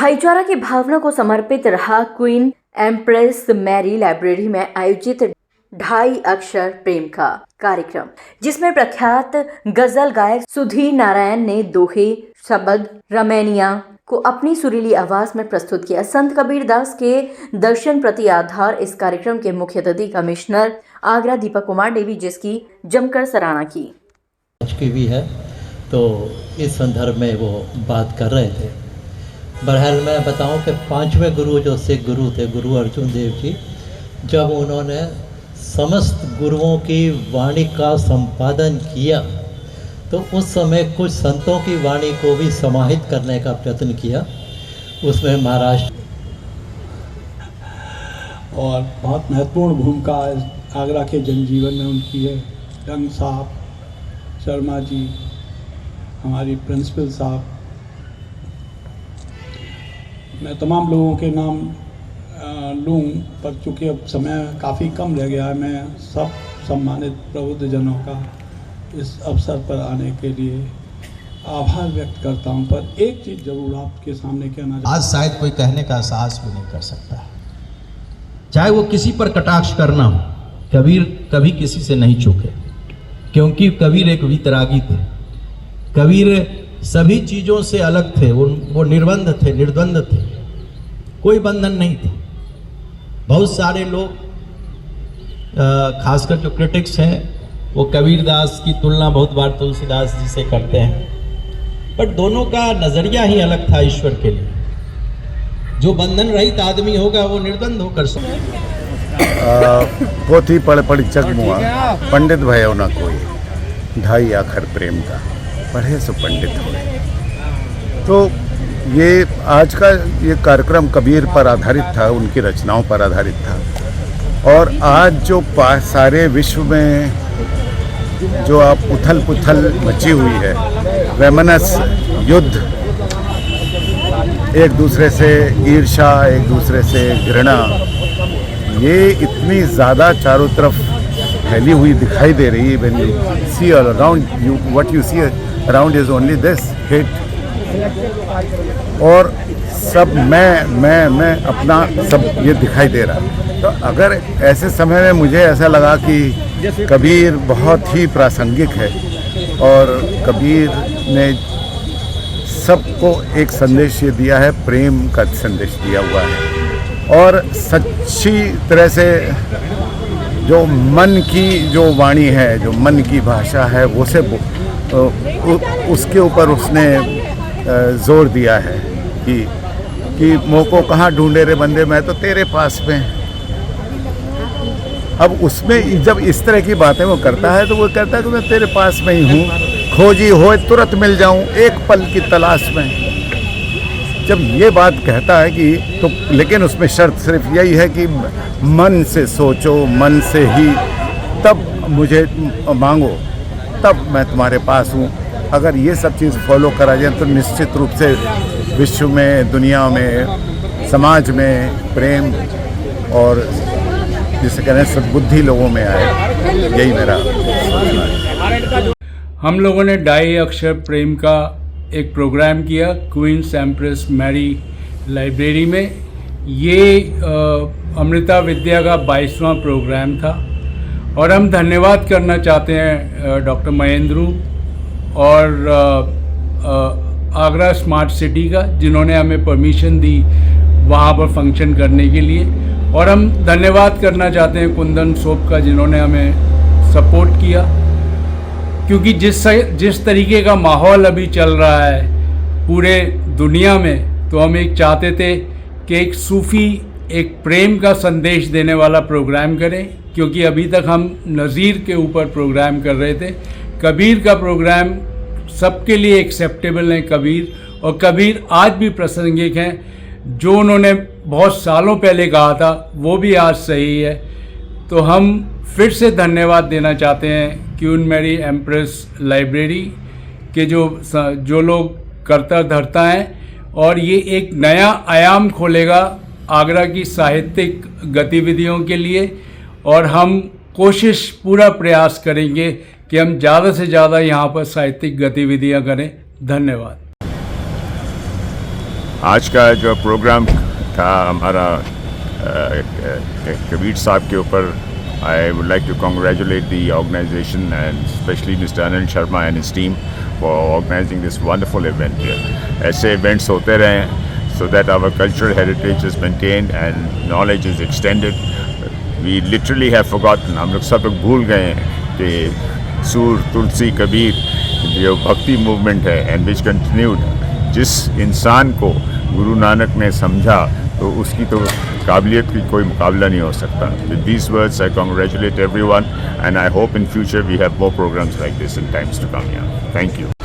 भाईचारा की भावना को समर्पित रहा क्वीन एम्प्रेस मैरी लाइब्रेरी में आयोजित 2.5 अक्षर प्रेम का कार्यक्रम, जिसमें प्रख्यात गजल गायक सुधीर नारायण ने दोहे, शब्द, रमैनिया को अपनी सुरीली आवाज में प्रस्तुत किया। संत कबीर दास के दर्शन प्रति आधार इस कार्यक्रम के मुख्य अतिथि कमिश्नर आगरा दीपक कुमार ने भी जिसकी जमकर सराहना की भी है, तो इस संदर्भ में वो बात कर रहे थे। बहरहाल मैं बताऊं कि 5वें गुरु जो सिख गुरु थे, गुरु अर्जुन देव जी, जब उन्होंने समस्त गुरुओं की वाणी का संपादन किया तो उस समय कुछ संतों की वाणी को भी समाहित करने का प्रयत्न किया। उसमें महाराष्ट्र और बहुत महत्वपूर्ण भूमिका आगरा के जनजीवन में उनकी है। रंग साहब, शर्मा जी, हमारी प्रिंसिपल साहब, मैं तमाम लोगों के नाम लूँ, पर चूँकि अब समय काफ़ी कम रह गया है, मैं सब सम्मानित प्रबुद्धजनों का इस अवसर पर आने के लिए आभार व्यक्त करता हूं। पर एक चीज़ जरूर आपके सामने कहना, आज शायद कोई कहने का साहस भी नहीं कर सकता है, चाहे वो किसी पर कटाक्ष करना हो। कबीर कभी किसी से नहीं चूके, क्योंकि कबीर एक वितरागी थे। कबीर सभी चीज़ों से अलग थे, वो निर्बंध थे, निर्द्वंद थे, कोई बंधन नहीं था। बहुत सारे लोग खासकर जो क्रिटिक्स हैं वो कबीर दास की तुलना बहुत बार तुलसीदास जी से करते हैं, बट दोनों का नज़रिया ही अलग था ईश्वर के लिए। जो बंधन रहित आदमी होगा वो निर्द्वंद होकर सकता। पोथी पढ़ जगमुआ पंडित भयो ना कोई, 2.5 अक्षर प्रेम का पढ़े सो पंडित हो। तो ये आज का ये कार्यक्रम कबीर पर आधारित था, उनकी रचनाओं पर आधारित था। और आज जो सारे विश्व में जो आप उथल पुथल मची हुई है, वेमनस युद्ध, एक दूसरे से ईर्ष्या, एक दूसरे से घृणा, ये इतनी ज़्यादा चारों तरफ फैली हुई दिखाई दे रही है। When you see all around you, what you see around is only this hate. और सब मैं अपना सब ये दिखाई दे रहा है। तो अगर ऐसे समय में मुझे ऐसा लगा कि कबीर बहुत ही प्रासंगिक है और कबीर ने सबको एक संदेश ये दिया है, प्रेम का संदेश दिया हुआ है। और सच्ची तरह से जो मन की जो वाणी है, जो मन की भाषा है, वो से उसके ऊपर उसने जोर दिया है कि मोह को कहाँ ढूंढे रे बंदे, मैं तो तेरे पास में। अब उसमें जब इस तरह की बातें वो करता है तो वो कहता है कि मैं तेरे पास में ही हूँ, खोजी होए तुरंत मिल जाऊँ एक पल की तलाश में। जब ये बात कहता है कि तो, लेकिन उसमें शर्त सिर्फ यही है कि मन से सोचो, मन से ही तब मुझे मांगो, तब मैं तुम्हारे पास हूँ। अगर ये सब चीज़ फॉलो करा जाए तो निश्चित रूप से विश्व में, दुनिया में, समाज में प्रेम और जिसे कहते हैं सद्बुद्धि लोगों में आए। यही मेरा। हम लोगों ने 2.5 अक्षर प्रेम का एक प्रोग्राम किया क्वीन एम्प्रेस मैरी लाइब्रेरी में। ये अमृता विद्या का 22वां प्रोग्राम था और हम धन्यवाद करना चाहते हैं डॉक्टर महेंद्रू और आगरा स्मार्ट सिटी का, जिन्होंने हमें परमिशन दी वहाँ पर फंक्शन करने के लिए। और हम धन्यवाद करना चाहते हैं कुंदन सोप का, जिन्होंने हमें सपोर्ट किया, क्योंकि जिस तरीके का माहौल अभी चल रहा है पूरे दुनिया में, तो हम एक चाहते थे कि एक सूफ़ी, एक प्रेम का संदेश देने वाला प्रोग्राम करें, क्योंकि अभी तक हम नज़ीर के ऊपर प्रोग्राम कर रहे थे। कबीर का प्रोग्राम सबके लिए एक्सेप्टेबल है कबीर, और कबीर आज भी प्रासंगिक हैं। जो उन्होंने बहुत सालों पहले कहा था वो भी आज सही है। तो हम फिर से धन्यवाद देना चाहते हैं क्वीन मैरी एम्प्रेस लाइब्रेरी के जो लोग करता धरता हैं, और ये एक नया आयाम खोलेगा आगरा की साहित्यिक गतिविधियों के लिए। और हम कोशिश, पूरा प्रयास करेंगे कि हम ज़्यादा से ज़्यादा यहाँ पर साहित्यिक गतिविधियाँ करें। धन्यवाद। आज का जो प्रोग्राम था हमारा कबीर साहब के ऊपर, I would like to congratulate the organization and especially Mr. Anil Sharma and his team for organizing this wonderful event here. ऐसे events होते रहें so that our cultural heritage is maintained and knowledge is extended. We literally have forgotten, हम लोग सब लोग भूल गए हैं कि सूर तुलसी कबीर जो भक्ति मूवमेंट है and which continued, जिस इंसान को गुरु नानक ने समझा तो उसकी तो काबिलियत की कोई मुकाबला नहीं हो सकता. With these words, I congratulate everyone and I hope in future we have more programs like this in times to come. Yeah. Thank you.